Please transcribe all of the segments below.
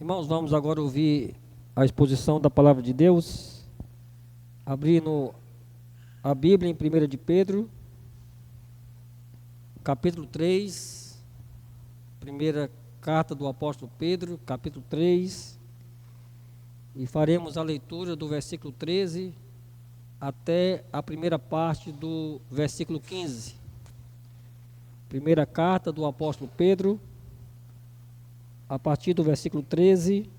Irmãos, vamos agora ouvir a exposição da palavra de Deus, abrindo a Bíblia em 1 de Pedro, capítulo 3, primeira carta do apóstolo Pedro, capítulo 3, e faremos a leitura do versículo 13 até a primeira parte do versículo 15. Primeira carta do apóstolo Pedro, a partir do versículo 13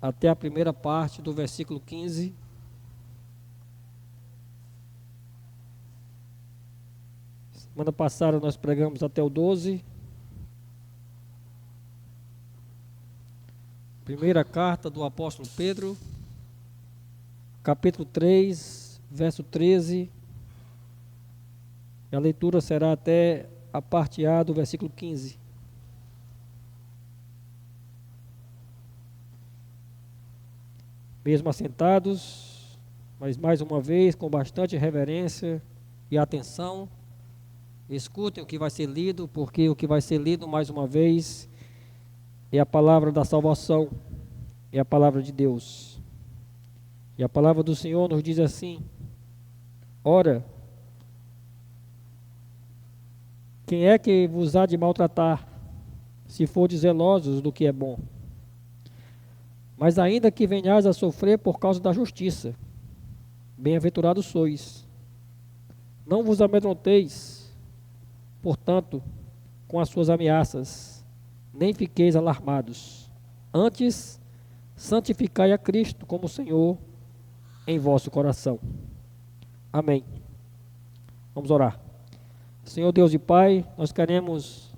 até a primeira parte do versículo 15. Semana passada nós pregamos até o 12. Primeira carta do apóstolo Pedro, capítulo 3, verso 13. E a leitura será até a parte A do versículo 15. Mesmo assentados, mas mais uma vez com bastante reverência e atenção, escutem o que vai ser lido, porque o que vai ser lido mais uma vez é a palavra da salvação, é a palavra de Deus. E a palavra do Senhor nos diz assim: ora, quem é que vos há de maltratar, se fordes zelosos do que é bom? Mas ainda que venhais a sofrer por causa da justiça, bem-aventurados sois. Não vos amedronteis, portanto, com as suas ameaças, nem fiqueis alarmados. Antes, santificai a Cristo como Senhor em vosso coração. Amém. Vamos orar. Senhor Deus e Pai, nós queremos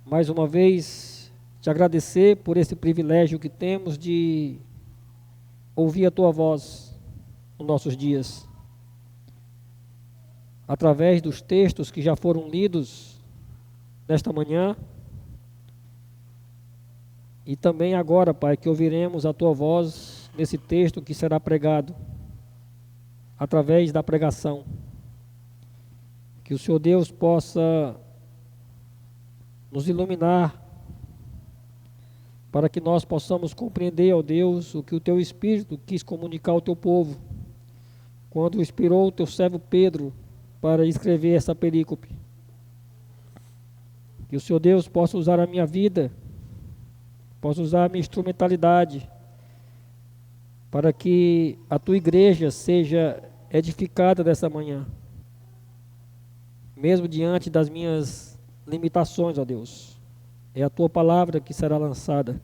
mais uma vez te agradecer por esse privilégio que temos de ouvir a Tua voz nos nossos dias. Através dos textos que já foram lidos nesta manhã, e também agora, Pai, que ouviremos a Tua voz nesse texto que será pregado, através da pregação. Que o Senhor Deus possa nos iluminar, para que nós possamos compreender, ó Deus, o que o Teu Espírito quis comunicar ao Teu povo, quando inspirou o Teu servo Pedro para escrever essa perícope. Que o Senhor Deus possa usar a minha vida, possa usar a minha instrumentalidade, para que a Tua igreja seja edificada dessa manhã, mesmo diante das minhas limitações, ó Deus. É a Tua palavra que será lançada.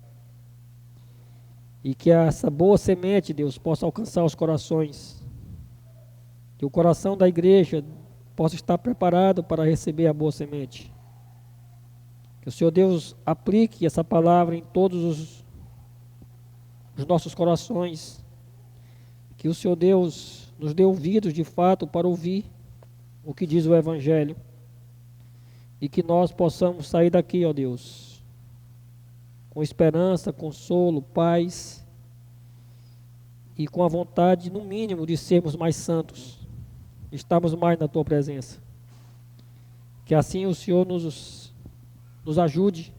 E que essa boa semente, Deus, possa alcançar os corações. Que o coração da igreja possa estar preparado para receber a boa semente. Que o Senhor Deus aplique essa palavra em todos os nossos corações. Que o Senhor Deus nos dê ouvidos de fato para ouvir o que diz o Evangelho. E que nós possamos sair daqui, ó Deus, com esperança, consolo, paz, e com a vontade, no mínimo, de sermos mais santos, estarmos mais na Tua presença. Que assim o Senhor nos ajude,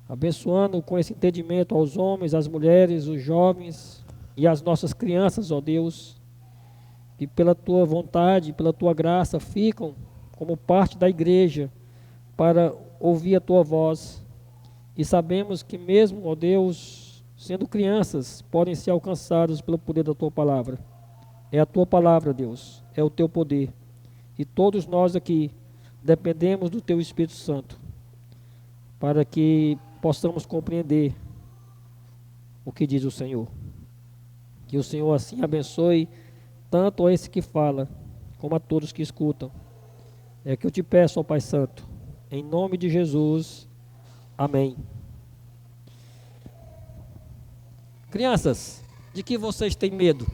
abençoando com esse entendimento aos homens, às mulheres, os jovens e as nossas crianças, ó Deus, que pela Tua vontade, pela Tua graça, ficam como parte da igreja, para ouvir a Tua voz. E sabemos que mesmo, ó Deus, sendo crianças, podem ser alcançados pelo poder da Tua palavra. É a Tua palavra, Deus, é o Teu poder. E todos nós aqui dependemos do Teu Espírito Santo, para que possamos compreender o que diz o Senhor. Que o Senhor assim abençoe tanto a esse que fala, como a todos que escutam. É que eu te peço, ó Pai Santo, em nome de Jesus, amém. Crianças, de que vocês têm medo?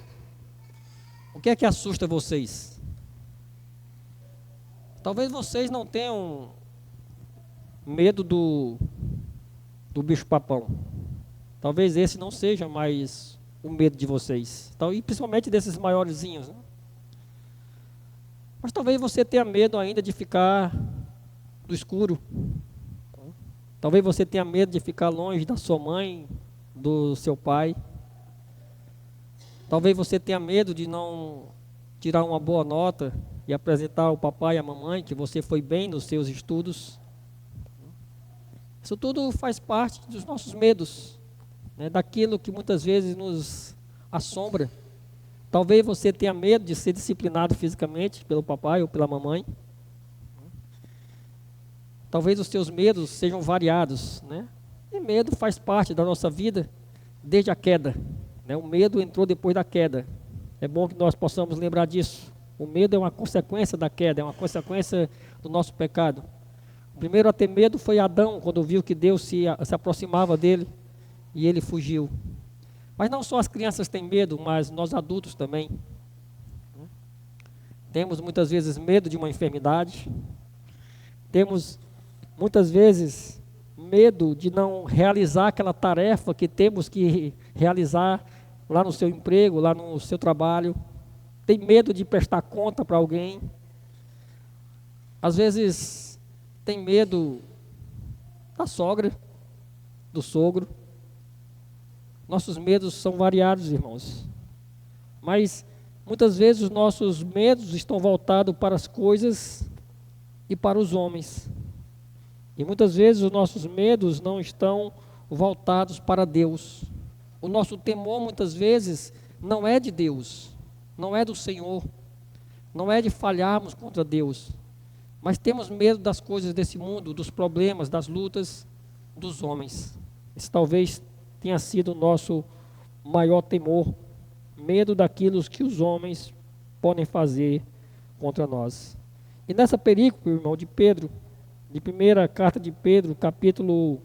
O que é que assusta vocês? Talvez vocês não tenham medo do bicho-papão. Talvez esse não seja mais o medo de vocês. E principalmente desses maiorzinhos, né? Mas talvez você tenha medo ainda de ficar no escuro. Talvez você tenha medo de ficar longe da sua mãe, do seu pai. Talvez você tenha medo de não tirar uma boa nota e apresentar ao papai e à mamãe que você foi bem nos seus estudos. Isso tudo faz parte dos nossos medos, né, daquilo que muitas vezes nos assombra. Talvez você tenha medo de ser disciplinado fisicamente pelo papai ou pela mamãe. Talvez os seus medos sejam variados, né? E medo faz parte da nossa vida desde a queda, né? O medo entrou depois da queda. É bom que nós possamos lembrar disso. O medo é uma consequência da queda, é uma consequência do nosso pecado. O primeiro a ter medo foi Adão, quando viu que Deus se aproximava dele e ele fugiu. Mas não só as crianças têm medo, mas nós adultos também. Temos muitas vezes medo de uma enfermidade. Temos muitas vezes medo de não realizar aquela tarefa que temos que realizar lá no seu emprego, lá no seu trabalho. Tem medo de prestar conta para alguém. Às vezes tem medo da sogra, do sogro. Nossos medos são variados, irmãos. Mas muitas vezes os nossos medos estão voltados para as coisas e para os homens. E muitas vezes os nossos medos não estão voltados para Deus. O nosso temor muitas vezes não é de Deus, não é do Senhor, não é de falharmos contra Deus, mas temos medo das coisas desse mundo, dos problemas, das lutas dos homens. Esse talvez tenha sido o nosso maior temor, medo daquilo que os homens podem fazer contra nós. E nessa perícope, irmão, de Pedro, de primeira carta de Pedro, capítulo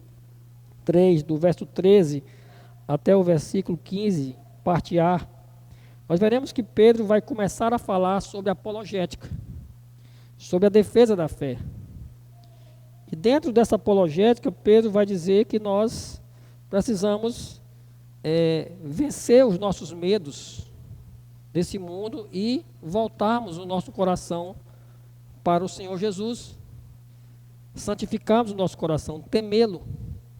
3, do verso 13 até o versículo 15, parte A, nós veremos que Pedro vai começar a falar sobre apologética, sobre a defesa da fé. E dentro dessa apologética, Pedro vai dizer que nós precisamos vencer os nossos medos desse mundo e voltarmos o nosso coração para o Senhor Jesus. Santificarmos o nosso coração, temê-lo,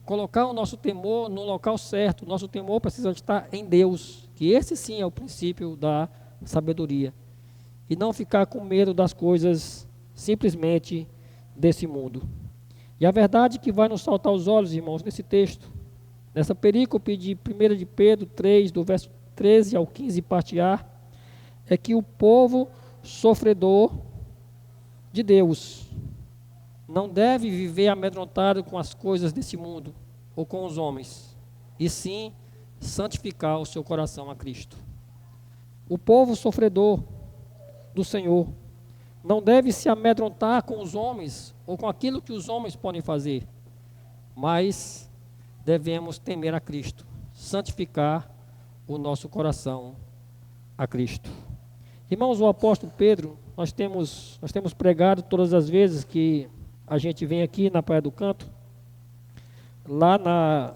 colocar o nosso temor no local certo. O nosso temor precisa estar em Deus, que esse sim é o princípio da sabedoria. E não ficar com medo das coisas simplesmente desse mundo. E a verdade que vai nos saltar aos olhos, irmãos, nesse texto, nessa perícope de 1 de Pedro 3, do verso 13 ao 15, parte A, é que o povo sofredor de Deus não deve viver amedrontado com as coisas desse mundo ou com os homens, e sim santificar o seu coração a Cristo. O povo sofredor do Senhor não deve se amedrontar com os homens ou com aquilo que os homens podem fazer, mas devemos temer a Cristo, santificar o nosso coração a Cristo. Irmãos, o apóstolo Pedro, nós temos pregado todas as vezes que a gente vem aqui na Praia do Canto, lá na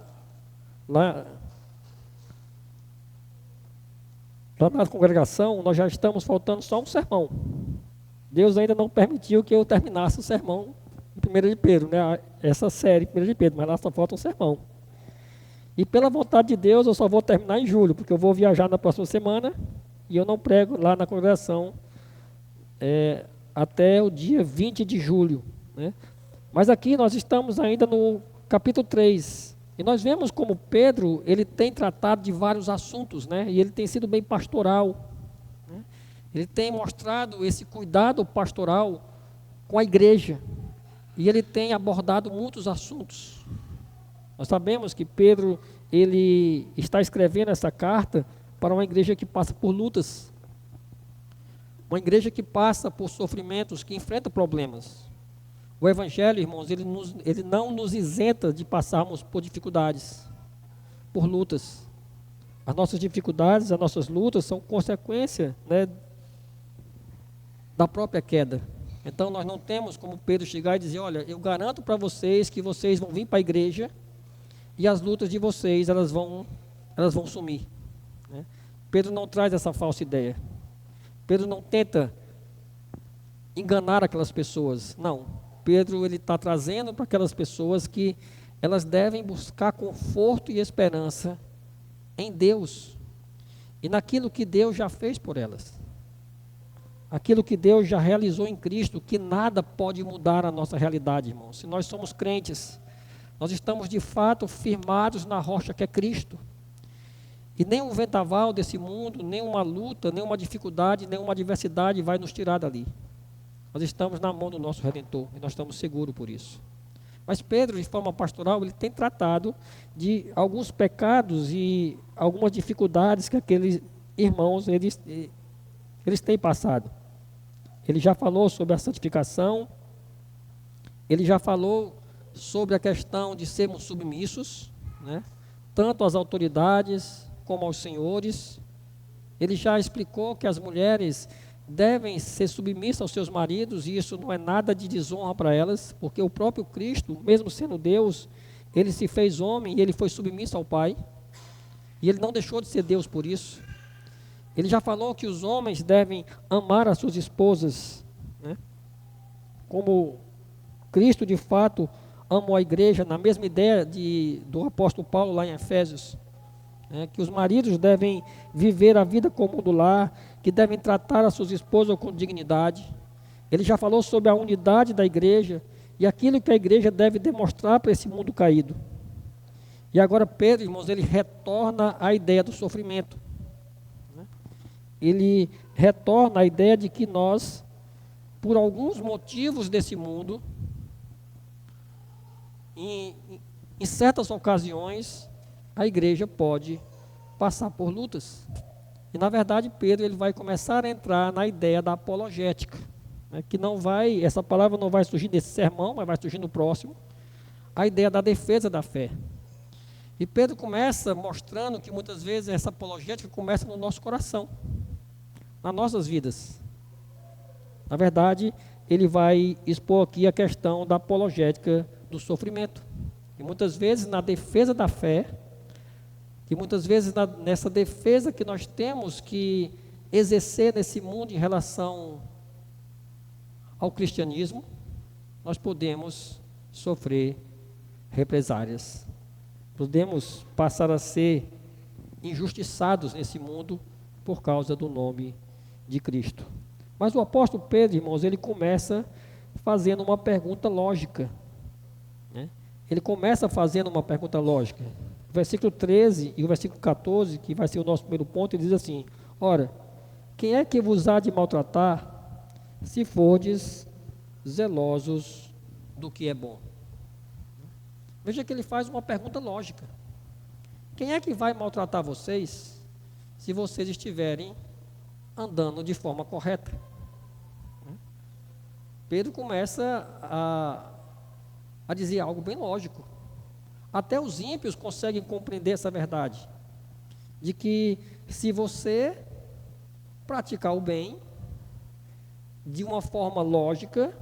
congregação, nós já estamos faltando só um sermão. Deus ainda não permitiu que eu terminasse o sermão em 1 de Pedro, né? Essa série, 1 de Pedro, mas lá só falta um sermão. E pela vontade de Deus, eu só vou terminar em julho, porque eu vou viajar na próxima semana e eu não prego lá na congregação até o dia 20 de julho. Né? Mas aqui nós estamos ainda no capítulo 3. E nós vemos como Pedro, ele tem tratado de vários assuntos, né? E ele tem sido bem pastoral. Né? Ele tem mostrado esse cuidado pastoral com a igreja. E ele tem abordado muitos assuntos. Nós sabemos que Pedro, ele está escrevendo essa carta para uma igreja que passa por lutas. Uma igreja que passa por sofrimentos, que enfrenta problemas. O Evangelho, irmãos, ele não nos isenta de passarmos por dificuldades, por lutas. As nossas dificuldades, as nossas lutas são consequência, né, da própria queda. Então nós não temos como Pedro chegar e dizer, olha, eu garanto para vocês que vocês vão vir para a igreja e as lutas de vocês, elas vão sumir. Né? Pedro não traz essa falsa ideia. Pedro não tenta enganar aquelas pessoas, não. Pedro, ele está trazendo para aquelas pessoas que elas devem buscar conforto e esperança em Deus e naquilo que Deus já fez por elas. Aquilo que Deus já realizou em Cristo, que nada pode mudar a nossa realidade, irmãos. Se nós somos crentes, nós estamos de fato firmados na rocha que é Cristo. E nem um vendaval desse mundo, nem uma luta, nem uma dificuldade, nem uma adversidade vai nos tirar dali. Nós estamos na mão do nosso Redentor e nós estamos seguros por isso. Mas Pedro, de forma pastoral, ele tem tratado de alguns pecados e algumas dificuldades que aqueles irmãos, eles têm passado. Ele já falou sobre a santificação, ele já falou sobre a questão de sermos submissos, né? Tanto às autoridades como aos senhores. Ele já explicou que as mulheres devem ser submissas aos seus maridos, e isso não é nada de desonra para elas, porque o próprio Cristo, mesmo sendo Deus, ele se fez homem e ele foi submisso ao Pai, e ele não deixou de ser Deus por isso. Ele já falou que os homens devem amar as suas esposas, né? Como Cristo de fato amou a igreja, na mesma ideia do apóstolo Paulo lá em Efésios, né? Que os maridos devem viver a vida comum do lar, que devem tratar as suas esposas com dignidade. Ele já falou sobre a unidade da igreja e aquilo que a igreja deve demonstrar para esse mundo caído. E agora Pedro, irmãos, ele retorna à ideia do sofrimento. Ele retorna à ideia de que nós, por alguns motivos desse mundo, em certas ocasiões, a igreja pode passar por lutas. E na verdade Pedro ele vai começar a entrar na ideia da apologética, né, que não vai, essa palavra não vai surgir nesse sermão, mas vai surgir no próximo, a ideia da defesa da fé. E Pedro começa mostrando que muitas vezes essa apologética começa no nosso coração, nas nossas vidas. Na verdade, ele vai expor aqui a questão da apologética do sofrimento. E muitas vezes na defesa da fé, e muitas vezes nessa defesa que nós temos que exercer nesse mundo em relação ao cristianismo, nós podemos sofrer represálias. Podemos passar a ser injustiçados nesse mundo por causa do nome de Cristo. Mas o apóstolo Pedro, irmãos, ele começa fazendo uma pergunta lógica, né? Ele começa fazendo uma pergunta lógica. O versículo 13 e o versículo 14, que vai ser o nosso primeiro ponto, ele diz assim: ora, quem é que vos há de maltratar, se fordes zelosos do que é bom? Veja que ele faz uma pergunta lógica. Quem é que vai maltratar vocês, se vocês estiverem andando de forma correta? Pedro começa a dizer algo bem lógico. Até os ímpios conseguem compreender essa verdade, de que se você praticar o bem de uma forma lógica,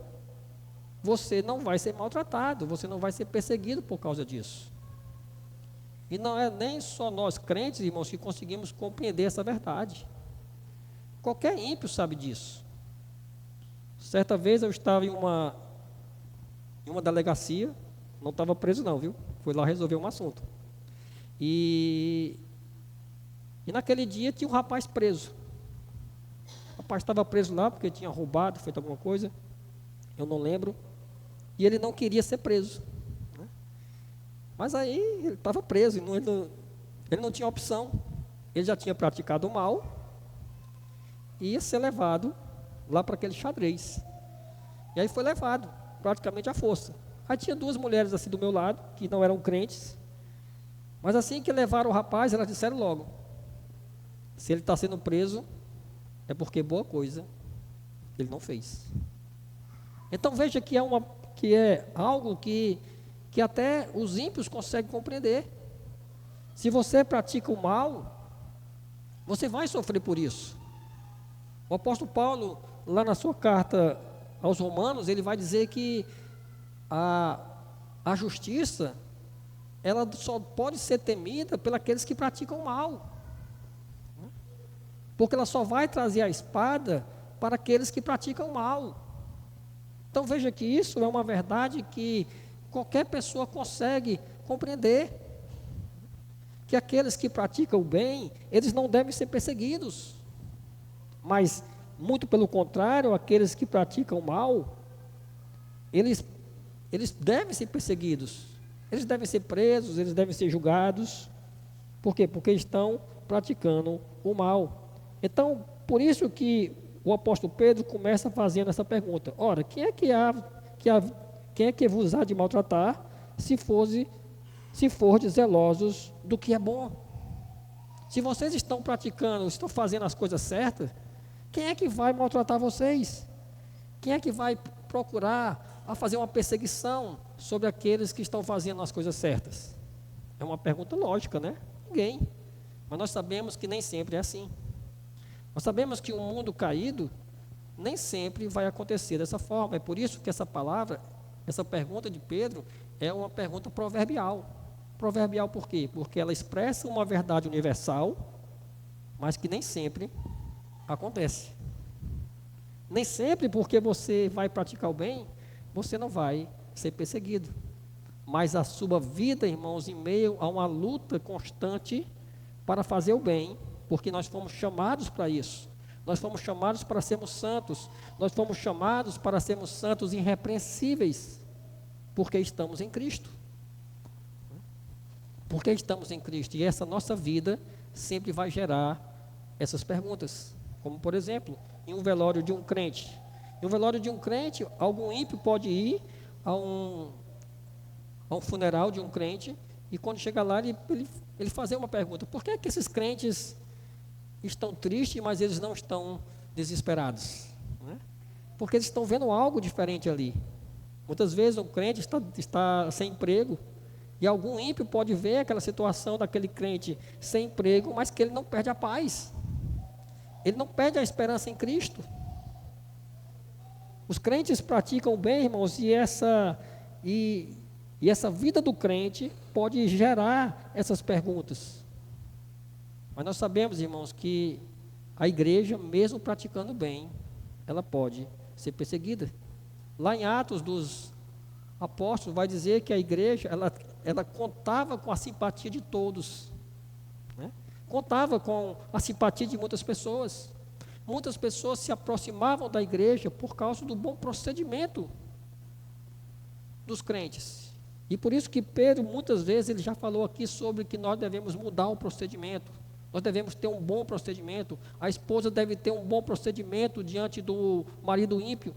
você não vai ser maltratado, você não vai ser perseguido por causa disso. E não é nem só nós crentes, irmãos, que conseguimos compreender essa verdade. Qualquer ímpio sabe disso. Certa vez eu estava em uma delegacia, não estava preso não, viu? Fui lá resolver um assunto. E naquele dia tinha um rapaz preso. O rapaz estava preso lá porque tinha roubado, feito alguma coisa, eu não lembro. E ele não queria ser preso, né? Mas aí ele estava preso, ele não tinha opção. Ele já tinha praticado o mal e ia ser levado lá para aquele xadrez. E aí foi levado, praticamente à força. Aí tinha duas mulheres assim do meu lado, que não eram crentes, mas assim que levaram o rapaz, elas disseram logo: se ele está sendo preso, é porque boa coisa ele não fez. Então veja que é algo que até os ímpios conseguem compreender. Se você pratica o mal, você vai sofrer por isso. O apóstolo Paulo, lá na sua carta aos Romanos, ele vai dizer que a justiça, ela só pode ser temida pelos que praticam o mal, porque ela só vai trazer a espada para aqueles que praticam o mal. Então veja que isso é uma verdade que qualquer pessoa consegue compreender que aqueles que praticam o bem, eles não devem ser perseguidos, mas, muito pelo contrário, aqueles que praticam o mal, eles devem ser perseguidos, eles devem ser presos, eles devem ser julgados. Por quê? Porque estão praticando o mal. Então, por isso que o apóstolo Pedro começa fazendo essa pergunta: ora, quem é que vos há de maltratar, se fordes zelosos do que é bom? Se vocês estão praticando, estão fazendo as coisas certas, quem é que vai maltratar vocês? Quem é que vai procurar a fazer uma perseguição sobre aqueles que estão fazendo as coisas certas? É uma pergunta lógica, né? Ninguém. Mas nós sabemos que nem sempre é assim. Nós sabemos que o mundo caído nem sempre vai acontecer dessa forma. É por isso que essa palavra, essa pergunta de Pedro, é uma pergunta proverbial. Proverbial por quê? Porque ela expressa uma verdade universal, mas que nem sempre acontece. Nem sempre porque você vai praticar o bem, você não vai ser perseguido. Mas a sua vida, irmãos, em meio a uma luta constante para fazer o bem, porque nós fomos chamados para isso. Nós fomos chamados para sermos santos. Nós fomos chamados para sermos santos irrepreensíveis, porque estamos em Cristo. Porque estamos em Cristo. E essa nossa vida sempre vai gerar essas perguntas. Como, por exemplo, em um velório de um crente. Em um velório de um crente, algum ímpio pode ir a um funeral de um crente, e quando chega lá, ele fazer uma pergunta: por que é que esses crentes estão tristes, mas eles não estão desesperados? Né? Porque eles estão vendo algo diferente ali. Muitas vezes o crente está sem emprego, e algum ímpio pode ver aquela situação daquele crente sem emprego, mas que ele não perde a paz, ele não perde a esperança em Cristo. Os crentes praticam o bem, irmãos, e essa vida do crente pode gerar essas perguntas. Mas nós sabemos, irmãos, que a igreja, mesmo praticando o bem, ela pode ser perseguida. Lá em Atos dos Apóstolos vai dizer que a igreja, ela contava com a simpatia de todos, né? Contava com a simpatia de muitas pessoas. Muitas pessoas se aproximavam da igreja por causa do bom procedimento dos crentes. E por isso que Pedro, muitas vezes, ele já falou aqui sobre que nós devemos mudar o procedimento. Nós devemos ter um bom procedimento. A esposa deve ter um bom procedimento diante do marido ímpio.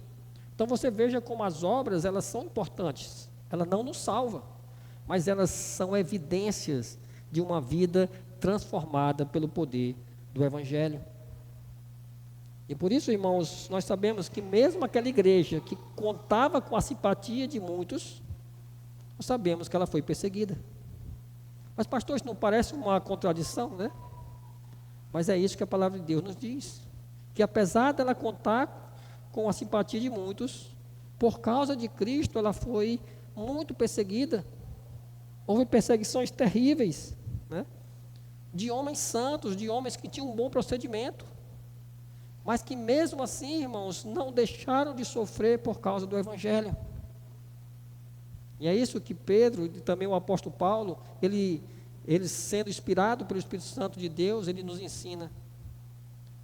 Então você veja como as obras, elas são importantes. Ela não nos salva, mas elas são evidências de uma vida transformada pelo poder do Evangelho. E por isso, irmãos, nós sabemos que mesmo aquela igreja que contava com a simpatia de muitos, nós sabemos que ela foi perseguida. Mas, pastor, isso não parece uma contradição, né? Mas é isso que a palavra de Deus nos diz. Que apesar dela contar com a simpatia de muitos, por causa de Cristo, ela foi muito perseguida. Houve perseguições terríveis, né? De homens santos, de homens que tinham um bom procedimento, mas que mesmo assim, irmãos, não deixaram de sofrer por causa do Evangelho. E é isso que Pedro e também o apóstolo Paulo, ele sendo inspirado pelo Espírito Santo de Deus, ele nos ensina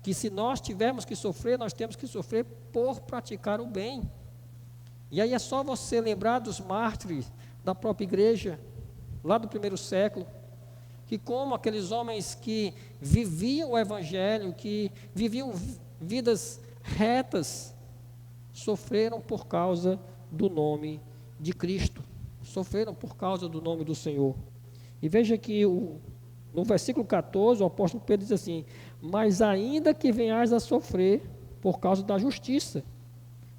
que se nós tivermos que sofrer, nós temos que sofrer por praticar o bem. E aí é só você lembrar dos mártires da própria igreja, lá do primeiro século, que como aqueles homens que viviam o Evangelho, que viviam vidas retas, sofreram por causa do nome de Cristo, sofreram por causa do nome do Senhor. E veja que no versículo 14, o apóstolo Pedro diz assim: mas ainda que venhais a sofrer por causa da justiça,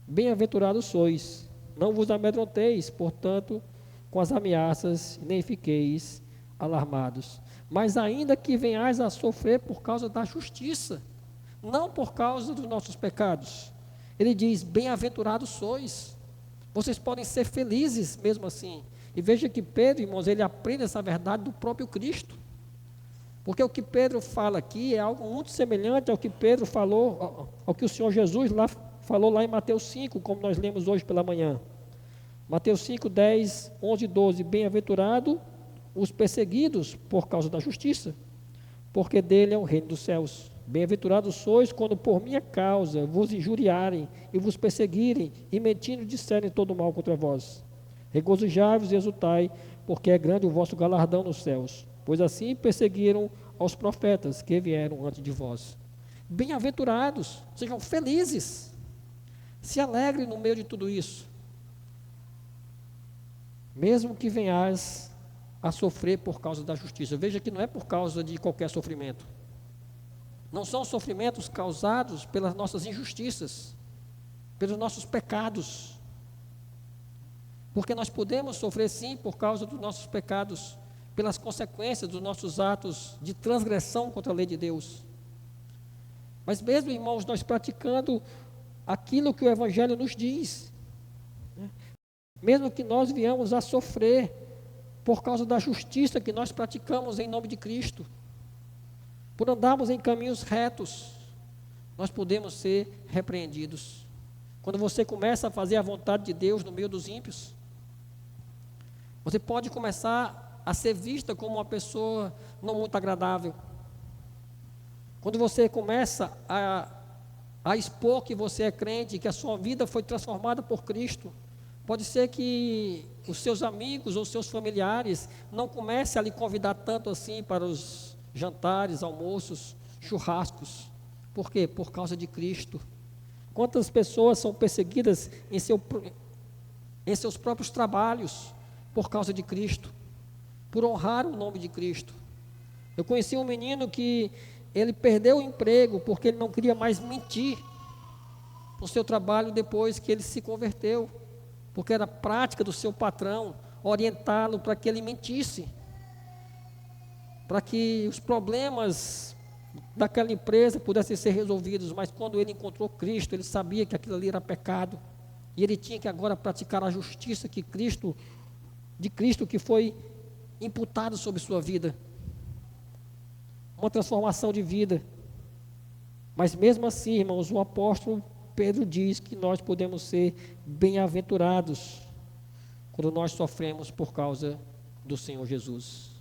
bem-aventurados sois, não vos amedronteis, portanto, com as ameaças, nem fiqueis alarmados. Mas ainda que venhais a sofrer por causa da justiça, não por causa dos nossos pecados. Ele diz: bem-aventurados sois. Vocês podem ser felizes mesmo assim. E veja que Pedro, irmãos, ele aprende essa verdade do próprio Cristo. Porque o que Pedro fala aqui é algo muito semelhante ao que Pedro falou, ao que o Senhor Jesus falou lá em Mateus 5, como nós lemos hoje pela manhã. Mateus 5, 10, 11 e 12. Bem-aventurado os perseguidos por causa da justiça, porque dele é o reino dos céus. Bem-aventurados sois quando por minha causa vos injuriarem e vos perseguirem e mentindo disserem todo mal contra vós. Regozijai-vos e exultai, porque é grande o vosso galardão nos céus, pois assim perseguiram aos profetas que vieram antes de vós. Bem-aventurados, sejam felizes, se alegrem no meio de tudo isso, mesmo que venhais a sofrer por causa da justiça. Veja que não é por causa de qualquer sofrimento. Não são sofrimentos causados pelas nossas injustiças, pelos nossos pecados. Porque nós podemos sofrer sim por causa dos nossos pecados, pelas consequências dos nossos atos de transgressão contra a lei de Deus. Mas mesmo, irmãos, nós praticando aquilo que o Evangelho nos diz, né? Mesmo que nós viemos a sofrer por causa da justiça que nós praticamos em nome de Cristo, por andarmos em caminhos retos, nós podemos ser repreendidos. Quando você começa a fazer a vontade de Deus no meio dos ímpios, você pode começar a ser vista como uma pessoa não muito agradável. Quando você começa a expor que você é crente, que a sua vida foi transformada por Cristo, pode ser que os seus amigos ou seus familiares não comecem a lhe convidar tanto assim para os jantares, almoços, churrascos. Por quê? Por causa de Cristo. Quantas pessoas são perseguidas em seus próprios trabalhos por causa de Cristo, por honrar o nome de Cristo. Eu conheci um menino que ele perdeu o emprego porque ele não queria mais mentir no seu trabalho depois que ele se converteu, porque era prática do seu patrão orientá-lo para que ele mentisse, para que os problemas daquela empresa pudessem ser resolvidos. Mas quando ele encontrou Cristo, ele sabia que aquilo ali era pecado, e ele tinha que agora praticar a justiça de Cristo que foi imputado sobre sua vida, uma transformação de vida. Mas mesmo assim, irmãos, o apóstolo Pedro diz que nós podemos ser bem-aventurados quando nós sofremos por causa do Senhor Jesus.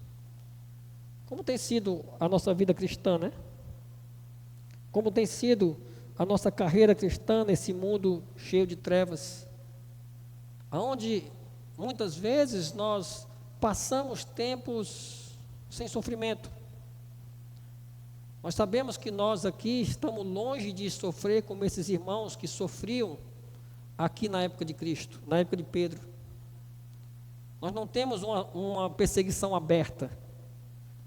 Como tem sido a nossa vida cristã, né? Como tem sido a nossa carreira cristã nesse mundo cheio de trevas, onde muitas vezes nós passamos tempos sem sofrimento. Nós sabemos que nós aqui estamos longe de sofrer como esses irmãos que sofriam aqui na época de Cristo, na época de Pedro. Nós não temos uma perseguição aberta.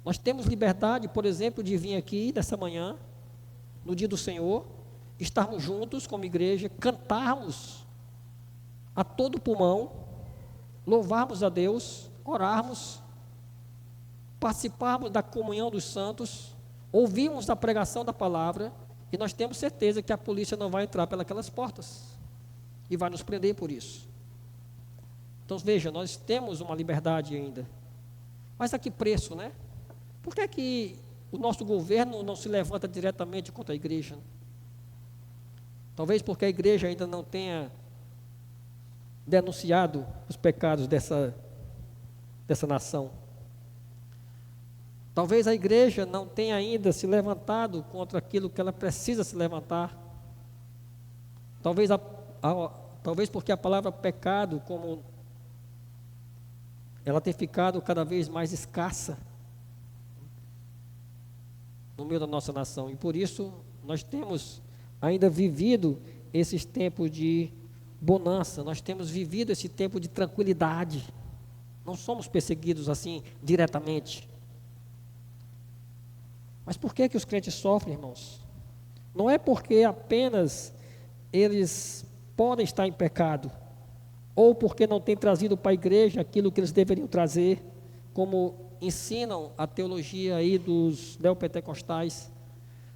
Nós temos liberdade, por exemplo, de vir aqui nessa manhã, no dia do Senhor, estarmos juntos como igreja, cantarmos a todo pulmão, louvarmos a Deus, orarmos, participarmos da comunhão dos santos, ouvirmos a pregação da palavra, e nós temos certeza que a polícia não vai entrar pelas portas e vai nos prender por isso. Então veja, nós temos uma liberdade ainda, mas a que preço, né? Por que é que o nosso governo não se levanta diretamente contra a igreja? Talvez porque a igreja ainda não tenha denunciado os pecados dessa nação. Talvez a igreja não tenha ainda se levantado contra aquilo que ela precisa se levantar. Talvez porque a palavra pecado, como ela tem ficado cada vez mais escassa no meio da nossa nação. E por isso nós temos ainda vivido esses tempos de bonança, nós temos vivido esse tempo de tranquilidade. Não somos perseguidos assim diretamente. Mas por que os crentes sofrem, irmãos? Não é porque apenas eles podem estar em pecado, ou porque não têm trazido para a igreja aquilo que eles deveriam trazer, como ensinam a teologia aí dos neopentecostais.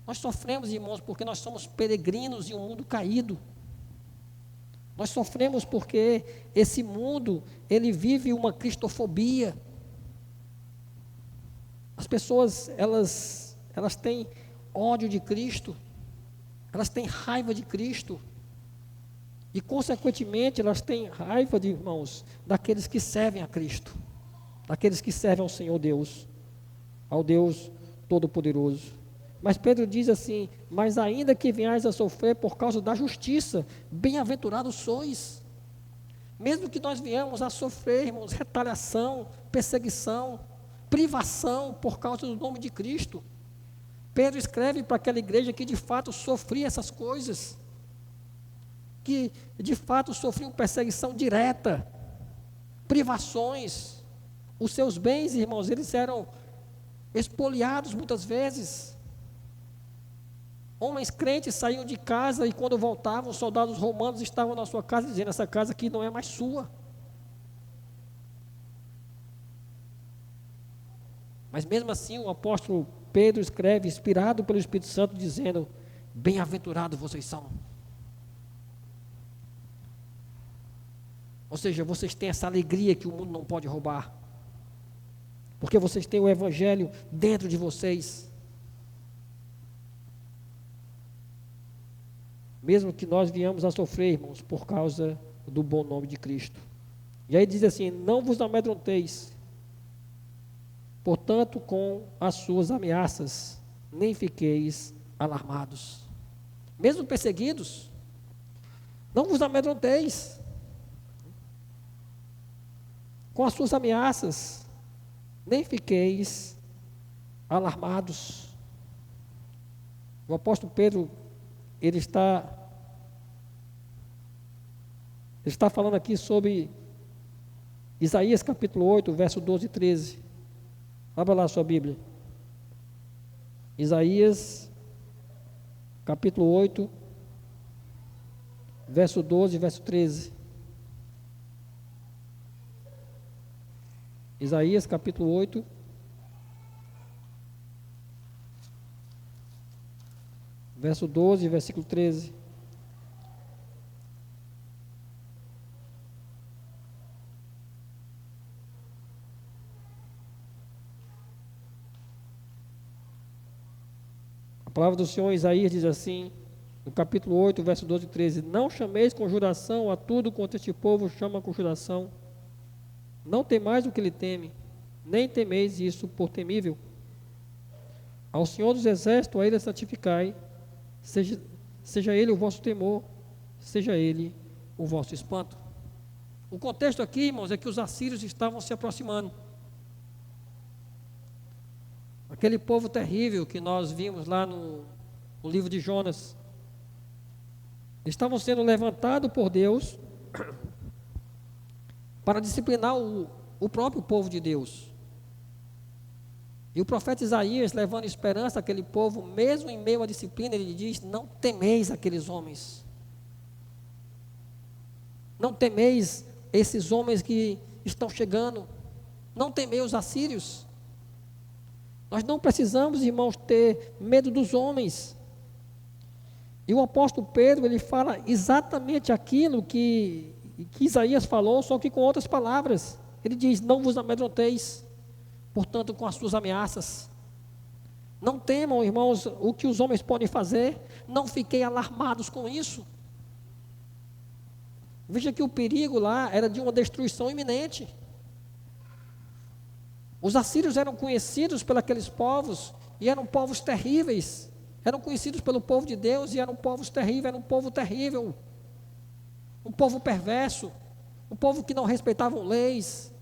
Nós sofremos, irmãos, porque nós somos peregrinos em um mundo caído. Nós sofremos porque esse mundo, ele vive uma cristofobia. As pessoas, elas têm ódio de Cristo, elas têm raiva de Cristo, e consequentemente elas têm raiva de irmãos, daqueles que servem a Cristo. daqueles que servem ao Senhor Deus, ao Deus Todo-Poderoso. Mas Pedro diz assim: mas ainda que venhais a sofrer por causa da justiça, bem-aventurados sois. Mesmo que nós venhamos a sofrer, irmãos, retaliação, perseguição, privação por causa do nome de Cristo. Pedro escreve para aquela igreja que de fato sofria essas coisas, que de fato sofriam perseguição direta, privações. Os seus bens, irmãos, eles eram expoliados muitas vezes. Homens crentes saíam de casa e quando voltavam, os soldados romanos estavam na sua casa dizendo: essa casa aqui não é mais sua. Mas mesmo assim o apóstolo Pedro escreve, inspirado pelo Espírito Santo, dizendo: bem-aventurados vocês são. Ou seja, vocês têm essa alegria que o mundo não pode roubar, porque vocês têm o Evangelho dentro de vocês. Mesmo que nós venhamos a sofrer, irmãos, por causa do bom nome de Cristo. E aí diz assim: não vos amedronteis, portanto, com as suas ameaças, nem fiqueis alarmados. Mesmo perseguidos, não vos amedronteis. Com as suas ameaças, nem fiqueis alarmados. O apóstolo Pedro, ele está falando aqui sobre Isaías capítulo 8, verso 12 e 13. Abra lá a sua Bíblia. Isaías capítulo 8, verso 12 e verso 13. Isaías capítulo 8, verso 12 e versículo 13. A palavra do Senhor, Isaías, diz assim, no capítulo 8, verso 12 e 13: não chameis conjuração a tudo quanto este povo chama conjuração. Não temais o que ele teme, nem temeis isso por temível. Ao Senhor dos Exércitos, a Ele santificai, seja Ele o vosso temor, seja Ele o vosso espanto. O contexto aqui, irmãos, é que os assírios estavam se aproximando. Aquele povo terrível que nós vimos lá no livro de Jonas, estavam sendo levantados por Deus para disciplinar o próprio povo de Deus. E o profeta Isaías, levando esperança àquele povo, mesmo em meio à disciplina, ele diz: não temeis aqueles homens. Não temeis esses homens que estão chegando. Não temeis os assírios. Nós não precisamos, irmãos, ter medo dos homens. E o apóstolo Pedro, ele fala exatamente aquilo que Isaías falou, só que com outras palavras. Ele diz: não vos amedronteis, portanto, com as suas ameaças. Não temam, irmãos, o que os homens podem fazer. Não fiquem alarmados com isso. Veja que o perigo lá era de uma destruição iminente. Os assírios eram conhecidos por aqueles povos, e eram povos terríveis. Eram conhecidos pelo povo de Deus, e eram povos terríveis, era um povo terrível. Um povo perverso, um povo que não respeitavam leis,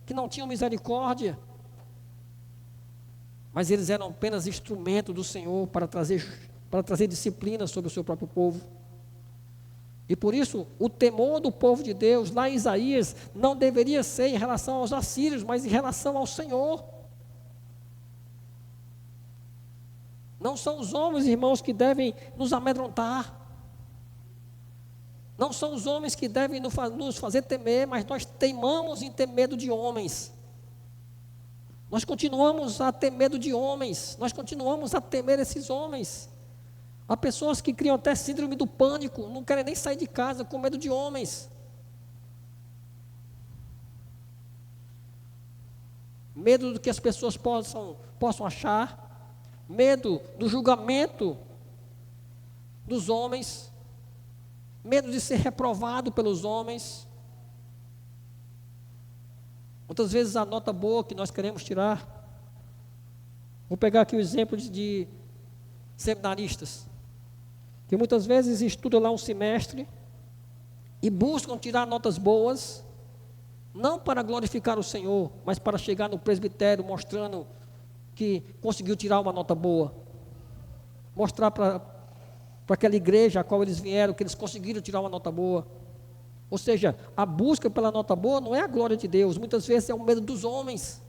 que não tinham misericórdia. Mas eles eram apenas instrumento do Senhor para trazer disciplina sobre o seu próprio povo. E por isso, o temor do povo de Deus, lá em Isaías, não deveria ser em relação aos assírios, mas em relação ao Senhor. Não são os homens, irmãos, que devem nos amedrontar. Não são os homens que devem nos fazer temer, mas nós teimamos em ter medo de homens. Nós continuamos a ter medo de homens. Nós continuamos a temer esses homens. Há pessoas que criam até síndrome do pânico, não querem nem sair de casa com medo de homens. Medo do que as pessoas possam achar. Medo do julgamento dos homens. Medo de ser reprovado pelos homens. Muitas vezes a nota boa que nós queremos tirar, vou pegar aqui o exemplo de seminaristas, que muitas vezes estudam lá um semestre e buscam tirar notas boas, não para glorificar o Senhor, mas para chegar no presbitério mostrando que conseguiu tirar uma nota boa, mostrar para aquela igreja a qual eles vieram que eles conseguiram tirar uma nota boa. Ou seja, a busca pela nota boa não é a glória de Deus, muitas vezes é o medo dos homens.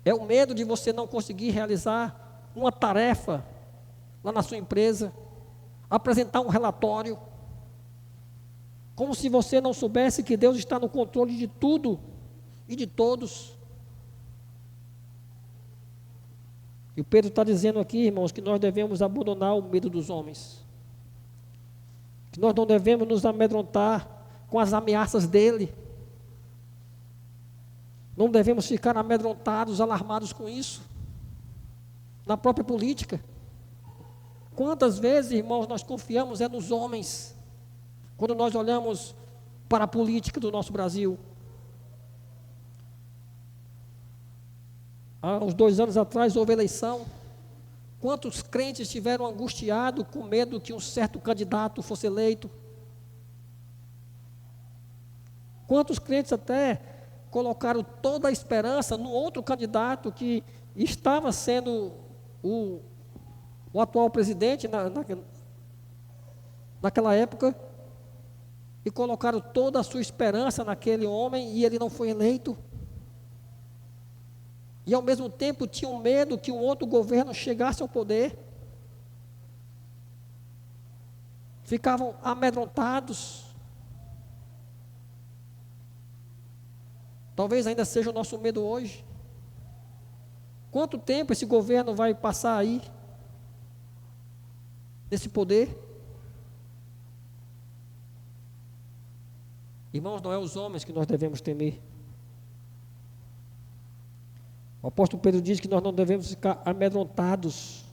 É o medo de você não conseguir realizar uma tarefa lá na sua empresa, apresentar um relatório, como se você não soubesse que Deus está no controle de tudo e de todos. E o Pedro está dizendo aqui, irmãos, que nós devemos abandonar o medo dos homens, que nós não devemos nos amedrontar com as ameaças dele, não devemos ficar amedrontados, alarmados com isso, na própria política. Quantas vezes, irmãos, nós confiamos nos homens, quando nós olhamos para a política do nosso Brasil? Há uns 2 anos atrás houve eleição. Quantos crentes estiveram angustiados com medo que um certo candidato fosse eleito? Quantos crentes até colocaram toda a esperança no outro candidato que estava sendo o atual presidente naquela época, e colocaram toda a sua esperança naquele homem e ele não foi eleito. E ao mesmo tempo tinham medo que um outro governo chegasse ao poder. Ficavam amedrontados. Talvez ainda seja o nosso medo hoje. Quanto tempo esse governo vai passar aí, nesse poder? Irmãos, não é os homens que nós devemos temer. O apóstolo Pedro diz que nós não devemos ficar amedrontados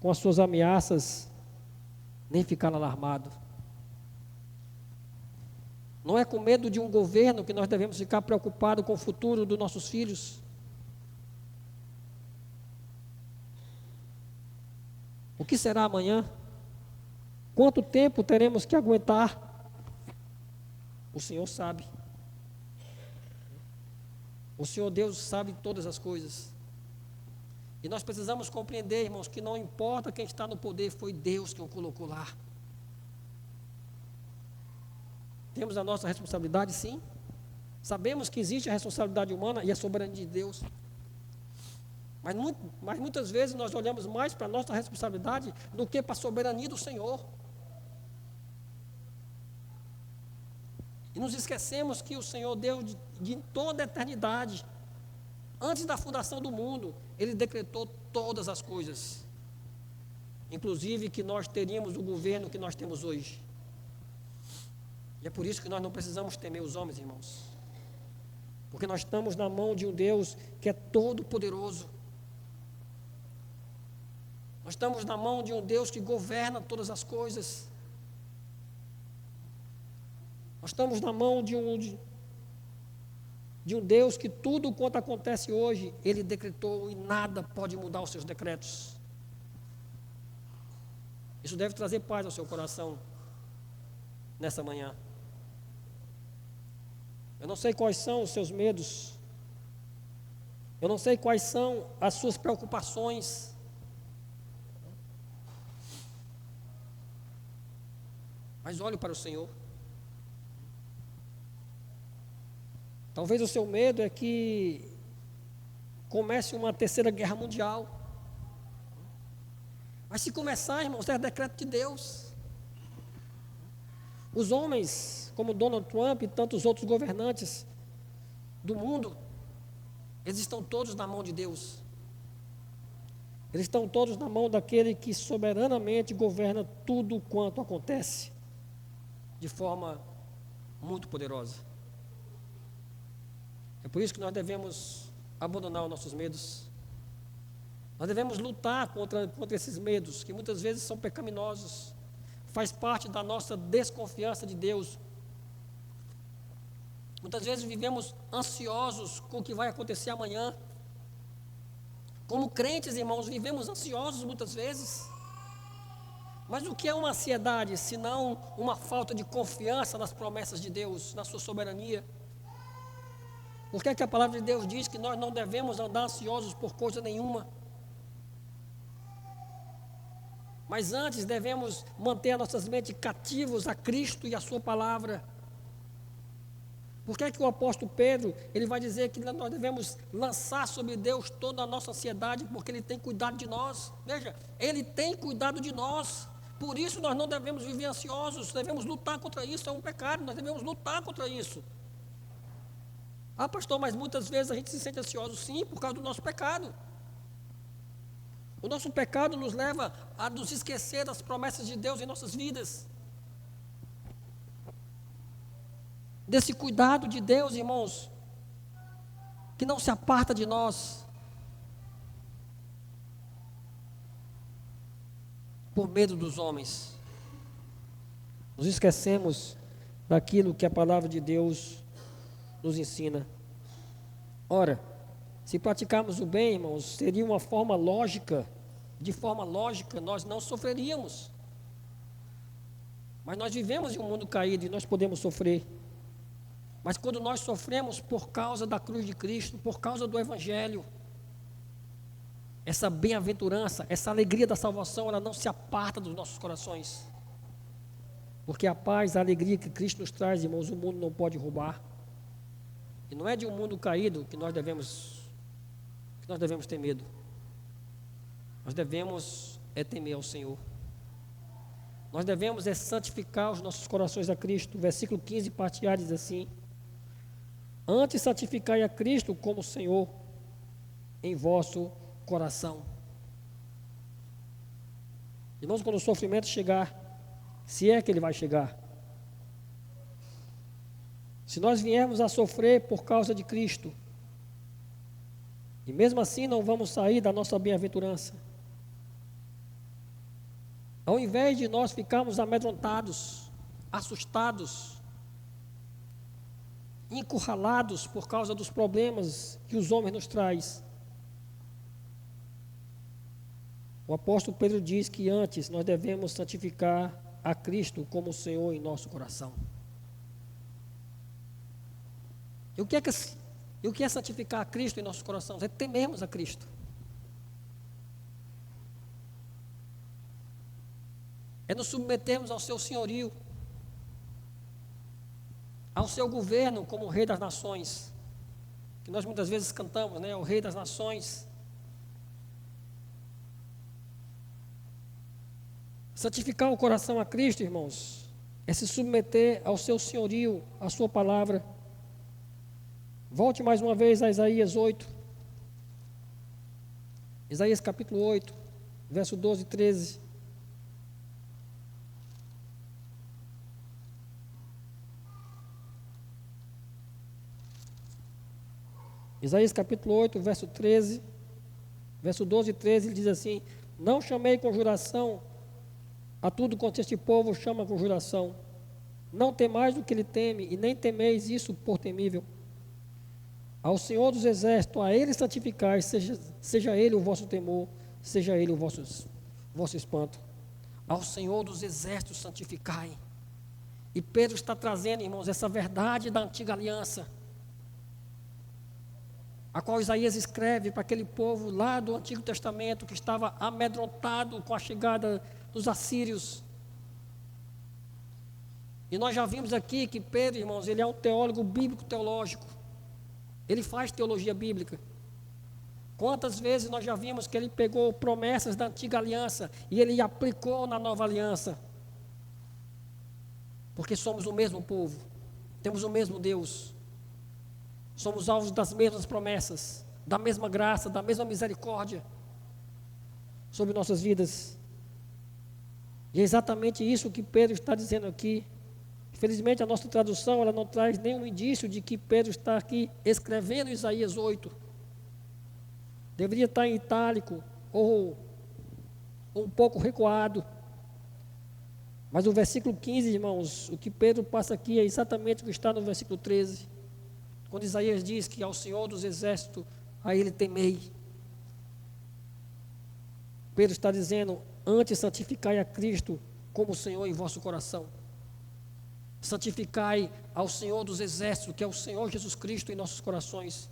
com as suas ameaças, nem ficar alarmados. Não é com medo de um governo que nós devemos ficar preocupados com o futuro dos nossos filhos. O que será amanhã? Quanto tempo teremos que aguentar? O Senhor sabe. O Senhor Deus sabe todas as coisas. E nós precisamos compreender, irmãos, que não importa quem está no poder, foi Deus que o colocou lá. Temos a nossa responsabilidade, sim. Sabemos que existe a responsabilidade humana e a soberania de Deus. Mas muitas vezes nós olhamos mais para a nossa responsabilidade do que para a soberania do Senhor. E nos esquecemos que o Senhor Deus de toda a eternidade, antes da fundação do mundo, Ele decretou todas as coisas. Inclusive que nós teríamos o governo que nós temos hoje. E é por isso que nós não precisamos temer os homens, irmãos. Porque nós estamos na mão de um Deus que é todo poderoso. Nós estamos na mão de um Deus que governa todas as coisas. Nós estamos na mão de um Deus que tudo quanto acontece hoje, Ele decretou e nada pode mudar os seus decretos. Isso deve trazer paz ao seu coração nessa manhã. Eu não sei quais são os seus medos. Eu não sei quais são as suas preocupações. Mas olhe para o Senhor. Talvez o seu medo é que comece uma terceira guerra mundial. Mas se começar, irmãos, é decreto de Deus. Os homens, como Donald Trump e tantos outros governantes do mundo, eles estão todos na mão de Deus. Eles estão todos na mão daquele que soberanamente governa tudo quanto acontece, de forma muito poderosa. É por isso que nós devemos abandonar os nossos medos. Nós devemos lutar contra esses medos, que muitas vezes são pecaminosos. faz parte da nossa desconfiança de Deus. Muitas vezes vivemos ansiosos com o que vai acontecer amanhã. Como crentes, irmãos, vivemos ansiosos muitas vezes. Mas o que é uma ansiedade, se não uma falta de confiança nas promessas de Deus, na sua soberania? Por que é que a palavra de Deus diz que nós não devemos andar ansiosos por coisa nenhuma? Mas antes devemos manter as nossas mentes cativos a Cristo e a sua palavra. Por que é que o apóstolo Pedro, ele vai dizer que nós devemos lançar sobre Deus toda a nossa ansiedade, porque Ele tem cuidado de nós? Veja, Ele tem cuidado de nós. Por isso nós não devemos viver ansiosos, devemos lutar contra isso, é um pecado, nós devemos lutar contra isso. Ah, pastor, mas muitas vezes a gente se sente ansioso, sim, por causa do nosso pecado. O nosso pecado nos leva a nos esquecer das promessas de Deus em nossas vidas. Desse cuidado de Deus, irmãos, que não se aparta de nós, por medo dos homens. Nos esquecemos daquilo que a palavra de Deus nos ensina. Ora, se praticarmos o bem, irmãos, seria uma forma lógica, de forma lógica nós não sofreríamos. Mas nós vivemos em um mundo caído e nós podemos sofrer. Mas quando nós sofremos por causa da cruz de Cristo, por causa do Evangelho, essa bem-aventurança, essa alegria da salvação, ela não se aparta dos nossos corações. Porque a paz, a alegria que Cristo nos traz, irmãos, o mundo não pode roubar. E não é de um mundo caído que nós devemos ter medo. Nós devemos temer ao Senhor. Nós devemos santificar os nossos corações a Cristo. O versículo 15, parte A, diz assim: antes santificai a Cristo como Senhor em vosso coração. Irmãos, quando o sofrimento chegar, se é que ele vai chegar, se nós viermos a sofrer por causa de Cristo, e mesmo assim não vamos sair da nossa bem-aventurança, ao invés de nós ficarmos amedrontados, assustados, encurralados por causa dos problemas que os homens nos trazem, o apóstolo Pedro diz que antes nós devemos santificar a Cristo como o Senhor em nosso coração. E o que é santificar a Cristo em nossos corações? É temermos a Cristo. É nos submetermos ao seu senhorio, ao seu governo como o Rei das Nações, que nós muitas vezes cantamos, né? O Rei das Nações. Santificar o coração a Cristo, irmãos, é se submeter ao seu senhorio, à sua palavra. Volte mais uma vez a Isaías 8. Isaías capítulo 8, verso 12 e 13. Isaías capítulo 8, verso 13, verso 12 e 13, ele diz assim: não chamei conjuração a tudo quanto este povo chama conjuração. Não temais do que ele teme, e nem temeis isso por temível. Ao Senhor dos Exércitos, a Ele santificai, seja Ele o vosso temor, seja Ele o vosso espanto. Ao Senhor dos Exércitos santificai. E Pedro está trazendo, irmãos, essa verdade da antiga aliança, a qual Isaías escreve para aquele povo lá do Antigo Testamento, que estava amedrontado com a chegada dos assírios. E nós já vimos aqui que Pedro, irmãos, ele é um teólogo bíblico-teológico. Ele faz teologia bíblica. Quantas vezes nós já vimos que ele pegou promessas da antiga aliança e ele aplicou na nova aliança? Porque somos o mesmo povo, temos o mesmo Deus, somos alvos das mesmas promessas, da mesma graça, da mesma misericórdia sobre nossas vidas. E é exatamente isso que Pedro está dizendo aqui. Infelizmente a nossa tradução ela não traz nenhum indício de que Pedro está aqui escrevendo Isaías 8. Deveria estar em itálico ou um pouco recuado. Mas o versículo 15, irmãos, o que Pedro passa aqui é exatamente o que está no versículo 13. Quando Isaías diz que ao Senhor dos Exércitos, a Ele temei. Pedro está dizendo, antes santificai a Cristo como Senhor em vosso coração. Santificai ao Senhor dos Exércitos, que é o Senhor Jesus Cristo em nossos corações.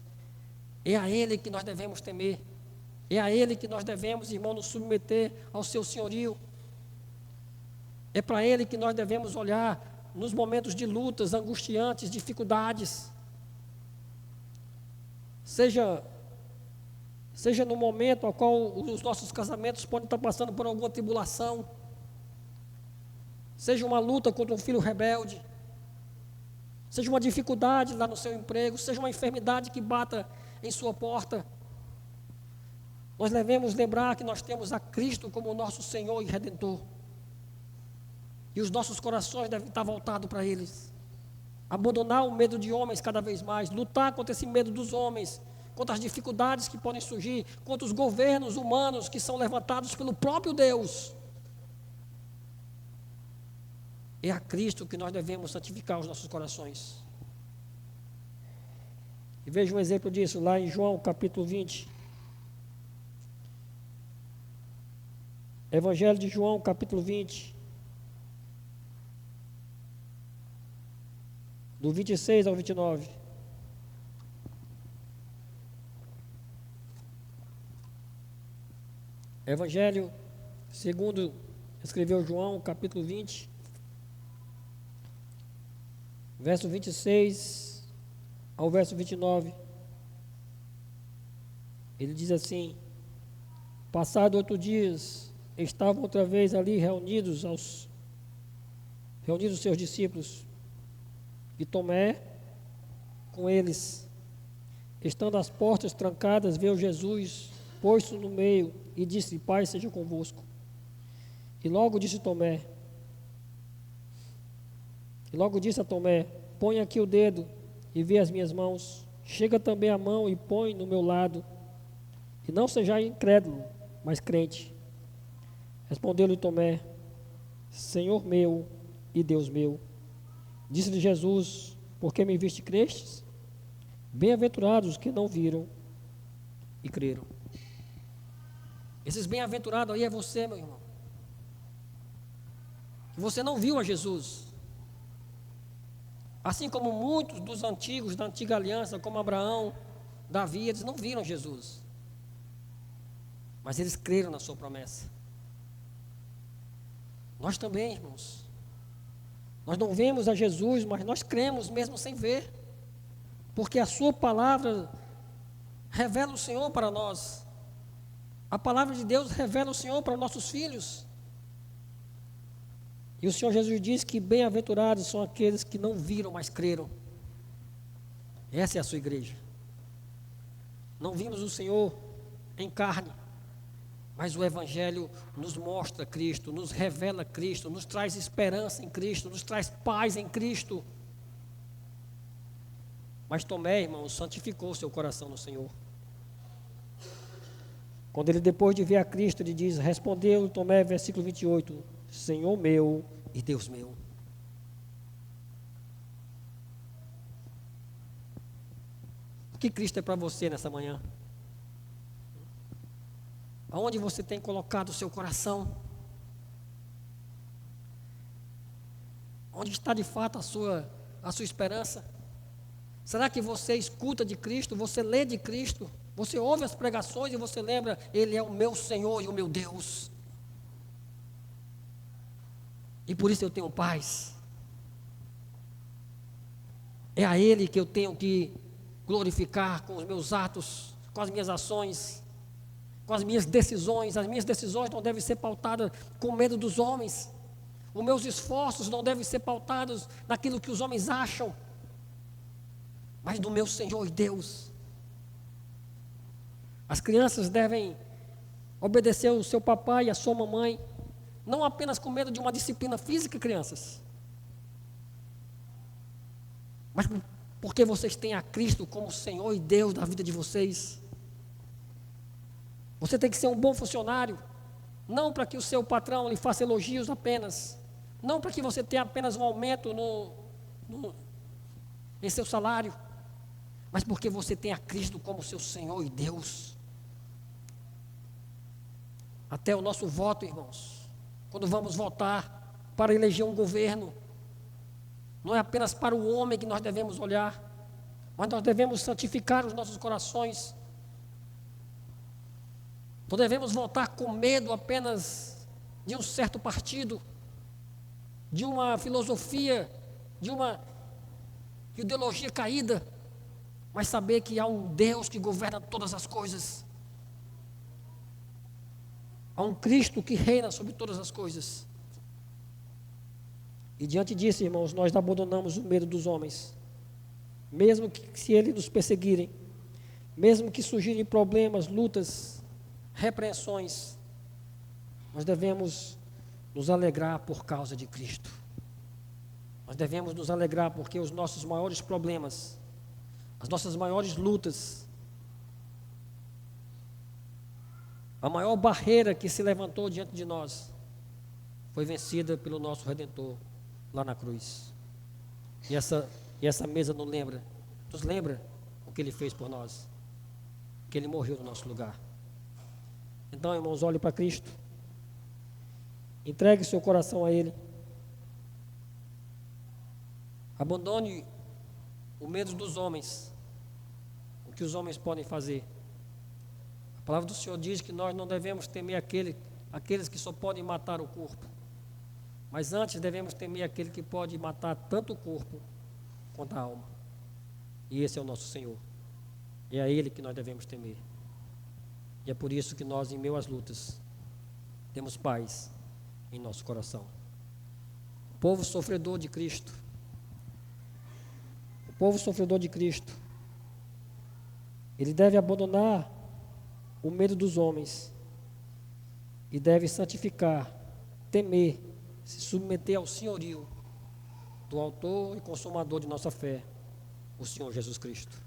É a Ele que nós devemos temer. É a Ele que nós devemos, irmão, nos submeter ao seu senhorio. É para Ele que nós devemos olhar nos momentos de lutas angustiantes, dificuldades. Seja no momento ao qual os nossos casamentos podem estar passando por alguma tribulação, seja uma luta contra um filho rebelde, seja uma dificuldade lá no seu emprego, seja uma enfermidade que bata em sua porta, nós devemos lembrar que nós temos a Cristo como o nosso Senhor e Redentor, e os nossos corações devem estar voltados para eles, abandonar o medo de homens cada vez mais, lutar contra esse medo dos homens, contra as dificuldades que podem surgir, contra os governos humanos que são levantados pelo próprio Deus. É a Cristo que nós devemos santificar os nossos corações. E veja um exemplo disso lá em João capítulo 20. Evangelho de João capítulo 20. Do 26 ao 29. Evangelho segundo escreveu João, capítulo 20, verso 26 ao verso 29. Ele diz assim: passado 8 dias, estavam outra vez ali reunidos seus discípulos, e Tomé com eles. Estando as portas trancadas, veio Jesus, pôs-se no meio e disse: Pai seja convosco. E logo disse a Tomé: põe aqui o dedo e vê as minhas mãos. Chega também a mão e põe no meu lado. E não seja incrédulo, mas crente. Respondeu-lhe Tomé: Senhor meu e Deus meu. Disse-lhe Jesus: por que me viste crestes? Bem-aventurados os que não viram e creram. Esses bem-aventurados aí é você, meu irmão. Você não viu a Jesus. Assim como muitos dos antigos, da antiga aliança, como Abraão, Davi, eles não viram Jesus. Mas eles creram na sua promessa. Nós também, irmãos. Nós não vemos a Jesus, mas nós cremos mesmo sem ver. Porque a sua palavra revela o Senhor para nós. A palavra de Deus revela o Senhor para nossos filhos. E o Senhor Jesus diz que bem-aventurados são aqueles que não viram, mas creram. Essa é a sua igreja. Não vimos o Senhor em carne, mas o Evangelho nos mostra Cristo, nos revela Cristo, nos traz esperança em Cristo, nos traz paz em Cristo. Mas Tomé, irmão, santificou seu coração no Senhor. Quando ele, depois de ver a Cristo, ele diz: respondeu Tomé, versículo 28, Senhor meu e Deus meu. O que Cristo é para você nessa manhã? Aonde você tem colocado o seu coração? Onde está de fato a sua esperança? Será que você escuta de Cristo, você lê de Cristo, você ouve as pregações e você lembra: Ele é o meu Senhor e o meu Deus, e por isso eu tenho paz. É a Ele que eu tenho que glorificar com os meus atos, com as minhas ações, com as minhas decisões. As minhas decisões não devem ser pautadas com medo dos homens. Os meus esforços não devem ser pautados naquilo que os homens acham, mas do meu Senhor e Deus. As crianças devem obedecer ao seu papai e à sua mamãe, não apenas com medo de uma disciplina física, crianças, mas porque vocês têm a Cristo como Senhor e Deus da vida de vocês. Você tem que ser um bom funcionário, não para que o seu patrão lhe faça elogios apenas, Não para que você tenha apenas um aumento em seu salário, mas porque você tem a Cristo como seu Senhor e Deus. Até o nosso voto, irmãos, quando vamos votar para eleger um governo, não é apenas para o homem que nós devemos olhar, mas nós devemos santificar os nossos corações. Não devemos votar com medo apenas de um certo partido, de uma filosofia, de uma ideologia caída, mas saber que há um Deus que governa todas as coisas. Há um Cristo que reina sobre todas as coisas. E diante disso, irmãos, nós abandonamos o medo dos homens. Mesmo que se eles nos perseguirem, mesmo que surgirem problemas, lutas, repreensões, nós devemos nos alegrar por causa de Cristo. Nós devemos nos alegrar porque os nossos maiores problemas, as nossas maiores lutas, a maior barreira que se levantou diante de nós, foi vencida pelo nosso Redentor lá na cruz. E essa mesa nos lembra o que Ele fez por nós, que Ele morreu no nosso lugar. Então, irmãos, olhe para Cristo, entregue seu coração a Ele, abandone o medo dos homens, o que os homens podem fazer. A palavra do Senhor diz que nós não devemos temer aqueles que só podem matar o corpo, mas antes devemos temer aquele que pode matar tanto o corpo quanto a alma. E esse é o nosso Senhor. E é a Ele que nós devemos temer. E é por isso que nós, em meio às lutas, temos paz em nosso coração. O povo sofredor de Cristo, ele deve abandonar o medo dos homens e deve santificar, temer, se submeter ao senhorio do autor e consumador de nossa fé, o Senhor Jesus Cristo.